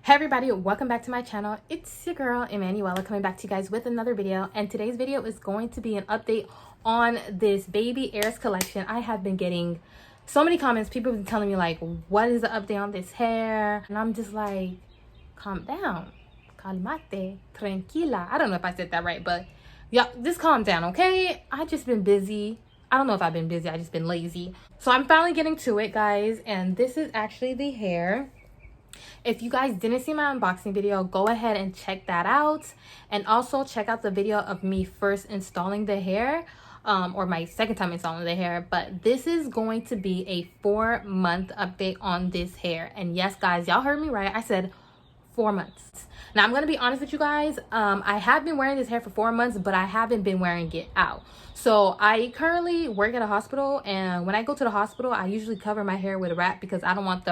Hey everybody, welcome back to my channel. It's your girl Emanuela coming back to you guys with another video, and today's video is going to be an update on this baby Heir's collection. I have been getting so many comments. People have been telling me like, what is the update on this hair? And I'm just like, calm down, calmate, tranquila. I don't know if I said that right, but y'all just calm down, okay? I just been busy. I don't know if I've been busy, I just been lazy. So I'm finally getting to it, guys, and this is actually the hair. If you guys didn't see my unboxing video, go ahead and check that out, and also check out the video of me first installing the hair, or my second time installing the hair. But this is going to be a 4-month update on this hair. And yes guys, y'all heard me right, I said 4 months. Now I'm gonna be honest with you guys, I have been wearing this hair for 4 months, but I haven't been wearing it out. So I currently work at a hospital, and when I go to the hospital I usually cover my hair with a wrap because I don't want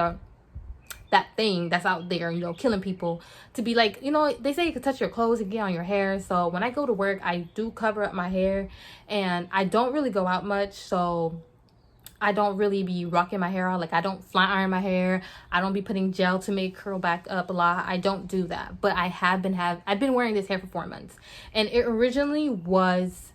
that thing that's out there, you know, killing people, to be like, you know, they say you can touch your clothes and get on your hair. So when I go to work, I do cover up my hair, and I don't really go out much, so I don't really be rocking my hair out. Like, I don't flat iron my hair, I don't be putting gel to make curl back up a lot. I don't do that. But I've been wearing this hair for 4 months, and it originally was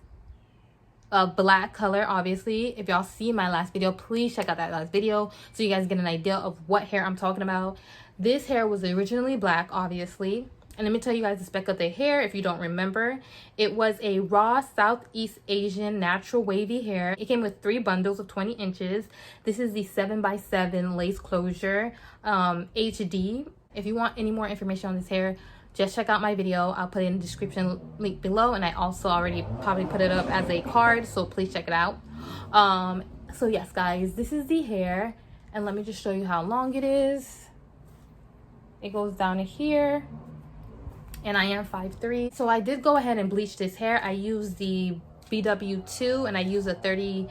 a black color. Obviously, if y'all see my last video, please check out that last video so you guys get an idea of what hair I'm talking about. This hair was originally black, obviously, and let me tell you guys the spec of the hair if you don't remember. It was a raw Southeast Asian natural wavy hair. It came with 3 bundles of 20 inches. This is the 7x7 lace closure HD. If you want any more information on this hair, just check out my video. I'll put it in the description link below, and I also already probably put it up as a card, so please check it out. So yes guys, this is the hair, and let me just show you how long it is. It goes down to here, and I am 5'3". So I did go ahead and bleach this hair. I used the BW2, and I used a 30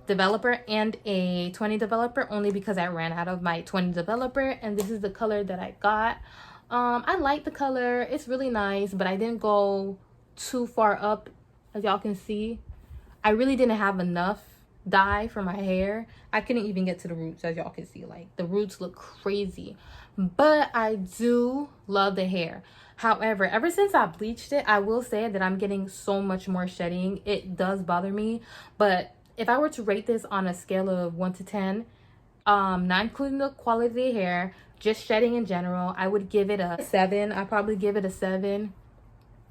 developer and a 20 developer only because I ran out of my 20 developer, and this is the color that I got. I like the color, it's really nice, but I didn't go too far up. As y'all can see, I really didn't have enough dye for my hair. I couldn't even get to the roots. As y'all can see, like, the roots look crazy, but I do love the hair. However, ever since I bleached it, I will say that I'm getting so much more shedding. It does bother me, but if I were to rate this on a scale of 1 to 10, not including the quality of the hair, just shedding in general, I would give it a 7. I probably give it a 7.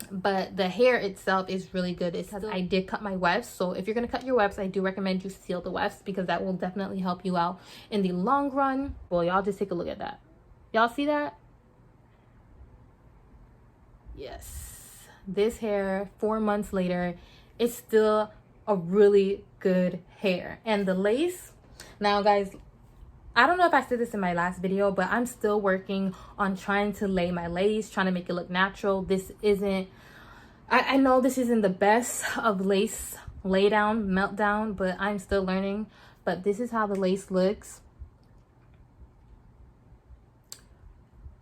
But the hair itself is really good. It's because I did cut my wefts, so if you're gonna cut your wefts, I do recommend you seal the wefts because that will definitely help you out in the long run. Well, y'all just take a look at that. Y'all see that? Yes, this hair 4 months later is still a really good hair. And the lace, now guys, I don't know if I said this in my last video, but I'm still working on trying to lay my lace, trying to make it look natural. This isn't, I know this isn't the best of lace lay down, meltdown, but I'm still learning. But this is how the lace looks.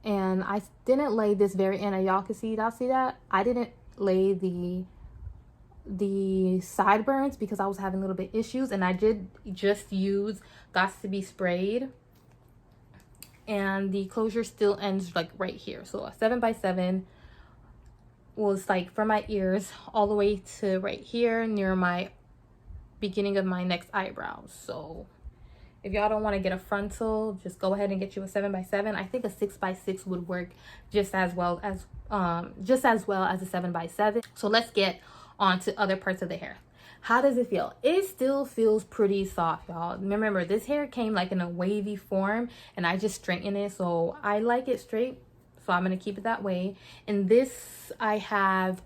And I didn't lay this very end. Y'all can see, y'all see that? I didn't lay the sideburns because I was having a little bit issues, and I did just use Got to Be sprayed, and the closure still ends like right here. So a 7x7 was like from my ears all the way to right here near my beginning of my next eyebrows. So if y'all don't want to get a frontal, just go ahead and get you a 7x7. I think a 6x6 would work just as well as a 7x7. So let's get on to other parts of the hair. How does it feel? It still feels pretty soft, y'all. Remember, this hair came like in a wavy form, and I just straightened it, so I like it straight, so I'm gonna keep it that way. And this, I have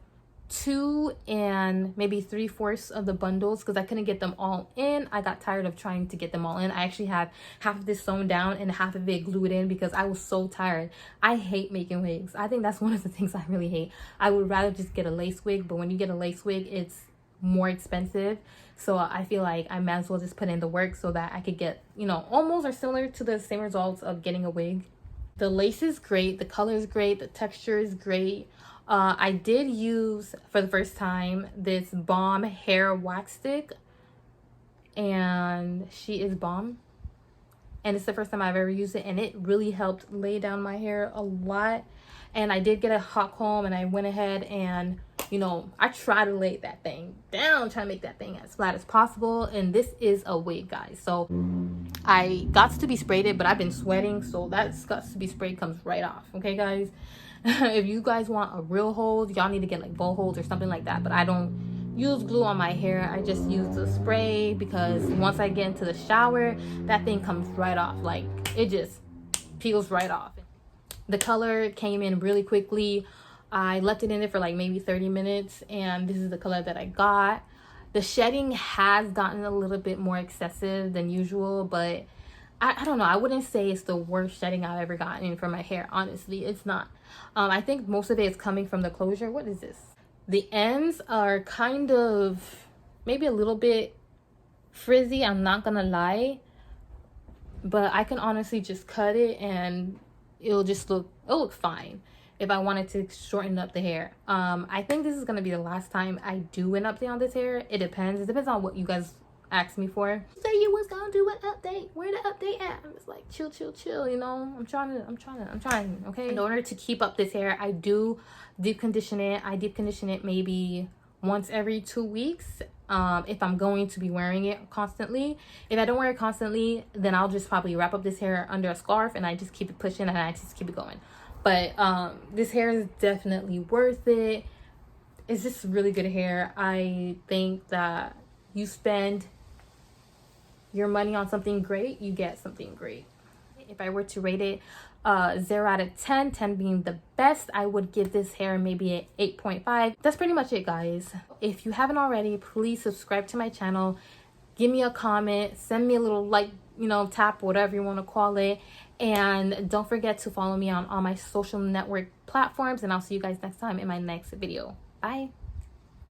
2 and maybe 3/4 of the bundles because I couldn't get them all in. I got tired of trying to get them all in. I actually have half of this sewn down and half of it glued in because I was so tired. I hate making wigs. I think that's one of the things I really hate. I would rather just get a lace wig, but when you get a lace wig, it's more expensive. So I feel like I might as well just put in the work so that I could get, you know, almost or similar to the same results of getting a wig. The lace is great, the color is great, the texture is great. I did use, for the first time, this bomb hair wax stick, and she is bomb. and it's the first time I've ever used it, and it really helped lay down my hair a lot. And I did get a hot comb, and I went ahead and, you know, I try to lay that thing down, try to make that thing as flat as possible. And this is a wig, guys, so I got to be sprayed it, but I've been sweating, so that got to be sprayed comes right off. Okay, guys. If you guys want a real hold, y'all need to get like bow holds or something like that. But I don't use glue on my hair. I just use the spray, because once I get into the shower, that thing comes right off. Like, it just peels right off. The color came in really quickly. I left it in there for like maybe 30 minutes, and this is the color that I got. The shedding has gotten a little bit more excessive than usual, but I don't know. I wouldn't say it's the worst shedding I've ever gotten for my hair. Honestly, it's not. I think most of it is coming from the closure. What is this? The ends are kind of maybe a little bit frizzy, I'm not gonna lie. But I can honestly just cut it and it'll look fine if I wanted to shorten up the hair. I think this is gonna be the last time I do an update on this hair. It depends on what you guys asked me for. Say you was gonna do an update. Where the update at? I'm just like, chill, you know. I'm trying, okay? In order to keep up this hair, I do deep condition it. I deep condition it maybe once every 2 weeks. If I'm going to be wearing it constantly. If I don't wear it constantly, then I'll just probably wrap up this hair under a scarf and I just keep it pushing and I just keep it going. But this hair is definitely worth it. It's just really good hair. I think that you spend your money on something great, you get something great. If I were to rate it 0 out of 10, 10 being the best, I would give this hair maybe an 8.5. That's pretty much it, guys. If you haven't already, please subscribe to my channel, give me a comment, send me a little like, you know, tap, whatever you want to call it. And don't forget to follow me on all my social network platforms, and I'll see you guys next time in my next video. Bye.